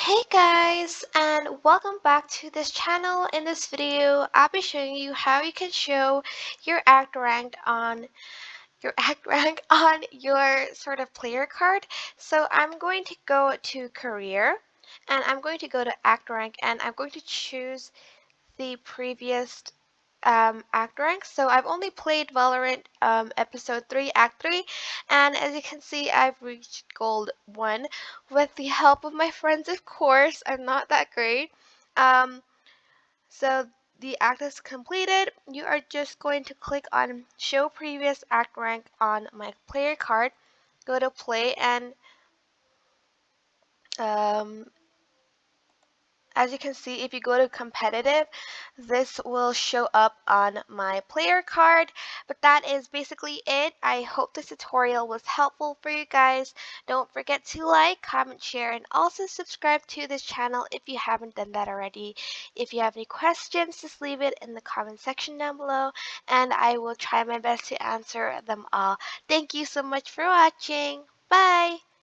Hey guys, and welcome back to this channel. In this video, I'll be showing you how you can show your act rank on your sort of player card. So I'm going to go to career and I'm going to go to act rank and I'm going to choose the previous act rank. So I've only played Valorant episode 3, act 3, and as you can see, I've reached gold 1 with the help of my friends, of course. I'm not that great. Um, so the act is completed. You are just going to click on show previous act rank on my player card, go to play, and um, as you can see, if you go to competitive, this will show up on my player card. But that is basically it. I hope this tutorial was helpful for you guys. Don't forget to like, comment, share, and also subscribe to this channel if you haven't done that already. If you have any questions, just leave it in the comment section down below, and I will try my best to answer them all. Thank you so much for watching. Bye!